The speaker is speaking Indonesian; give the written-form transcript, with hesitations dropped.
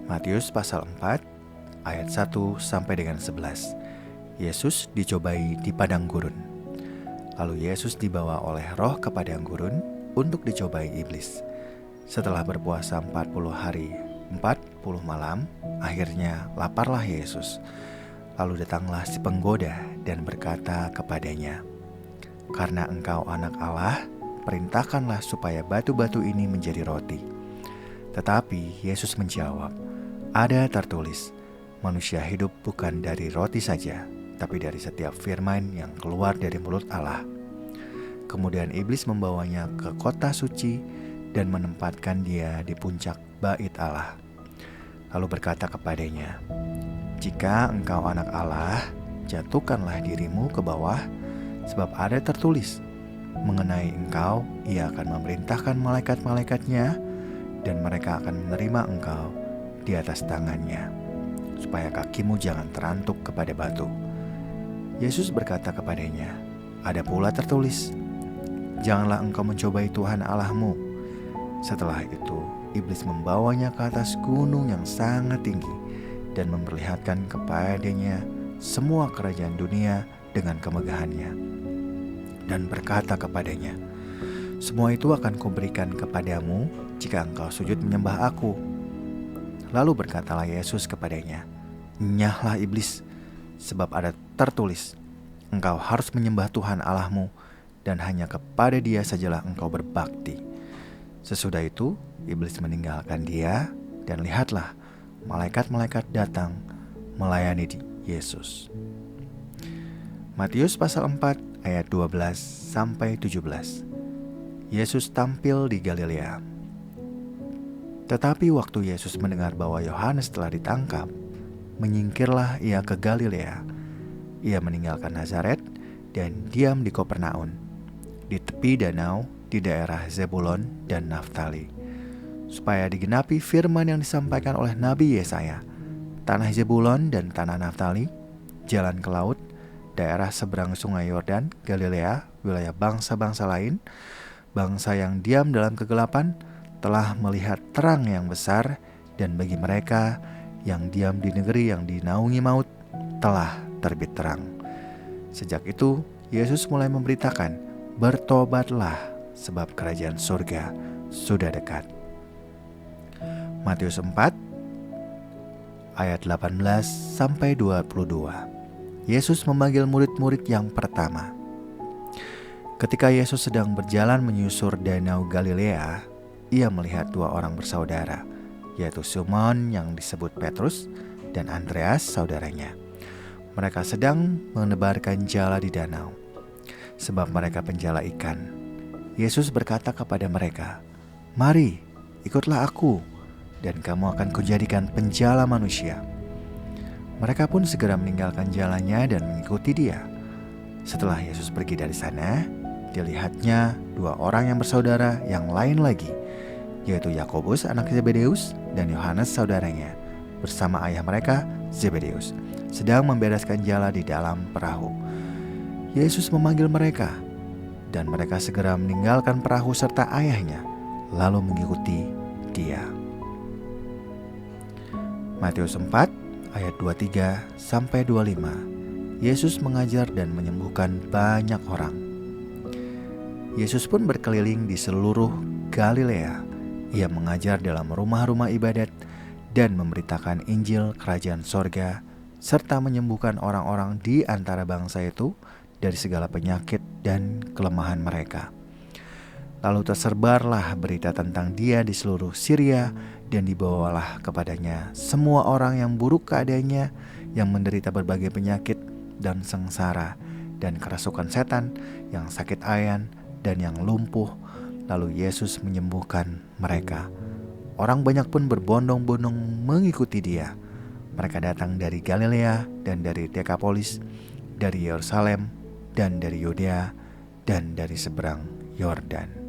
Matius pasal 4 ayat 1 sampai dengan 11. Yesus dicobai di padang gurun. Lalu Yesus dibawa oleh Roh ke padang gurun untuk dicobai iblis. Setelah berpuasa 40 hari 40 malam, akhirnya laparlah Yesus. Lalu datanglah si penggoda dan berkata kepadanya, "Karena engkau anak Allah, perintahkanlah supaya batu-batu ini menjadi roti." Tetapi Yesus menjawab, "Ada tertulis, manusia hidup bukan dari roti saja, tapi dari setiap firman yang keluar dari mulut Allah." Kemudian iblis membawanya ke kota suci dan menempatkan dia di puncak bait Allah. Lalu berkata kepadanya, "Jika engkau anak Allah, jatuhkanlah dirimu ke bawah, sebab ada tertulis, mengenai engkau ia akan memerintahkan malaikat-malaikatnya, dan mereka akan menerima engkau di atas tangannya, supaya kakimu jangan terantuk kepada batu." Yesus berkata kepadanya, "Ada pula tertulis, janganlah engkau mencobai Tuhan Allahmu." Setelah itu, iblis membawanya ke atas gunung yang sangat tinggi dan memperlihatkan kepadanya semua kerajaan dunia dengan kemegahannya, dan berkata kepadanya, "Semua itu akan kuberikan kepadamu jika engkau sujud menyembah aku." Lalu berkatalah Yesus kepadanya, "Enyahlah iblis, sebab ada tertulis, engkau harus menyembah Tuhan Allahmu, dan hanya kepada Dia sajalah engkau berbakti." Sesudah itu, iblis meninggalkan dia, dan lihatlah, malaikat-malaikat datang melayani Yesus. Matius pasal 4 ayat 12 sampai 17. Yesus tampil di Galilea. Tetapi waktu Yesus mendengar bahwa Yohanes telah ditangkap, menyingkirlah ia ke Galilea. Ia meninggalkan Nazaret dan diam di Kopernaum, di tepi danau di daerah Zebulon dan Naftali, supaya digenapi firman yang disampaikan oleh Nabi Yesaya, "Tanah Zebulon dan tanah Naftali, jalan ke laut, daerah seberang sungai Yordan, Galilea, wilayah bangsa-bangsa lain, bangsa yang diam dalam kegelapan, telah melihat terang yang besar, dan bagi mereka yang diam di negeri yang dinaungi maut, telah terbit terang." Sejak itu, Yesus mulai memberitakan, "Bertobatlah, sebab kerajaan surga sudah dekat." Matius 4 ayat 18 sampai 22. Yesus memanggil murid-murid yang pertama. Ketika Yesus sedang berjalan menyusur danau Galilea, ia melihat dua orang bersaudara, yaitu Simon yang disebut Petrus dan Andreas saudaranya. Mereka sedang menebarkan jala di danau, sebab mereka penjala ikan. Yesus berkata kepada mereka, "Mari, ikutlah aku, dan kamu akan kujadikan penjala manusia." Mereka pun segera meninggalkan jalannya dan mengikuti dia. Setelah Yesus pergi dari sana, dilihatnya dua orang yang bersaudara yang lain lagi, yaitu Yakobus anak Zebedeus dan Yohanes saudaranya, bersama ayah mereka Zebedeus, sedang membereskan jala di dalam perahu. Yesus memanggil mereka, dan mereka segera meninggalkan perahu serta ayahnya, lalu mengikuti dia. Matius 4 ayat 23 sampai 25. Yesus mengajar dan menyembuhkan banyak orang. Yesus pun berkeliling di seluruh Galilea. Ia mengajar dalam rumah-rumah ibadat dan memberitakan Injil kerajaan sorga, serta menyembuhkan orang-orang di antara bangsa itu dari segala penyakit dan kelemahan mereka. Lalu tersebarlah berita tentang dia di seluruh Syria, dan dibawalah kepadanya semua orang yang buruk keadaannya, yang menderita berbagai penyakit dan sengsara, dan kerasukan setan, yang sakit ayan, dan yang lumpuh. Lalu Yesus menyembuhkan mereka. Orang banyak pun berbondong-bondong mengikuti dia. Mereka datang dari Galilea dan dari Dekapolis, dari Yerusalem dan dari Yudea dan dari seberang Yordan.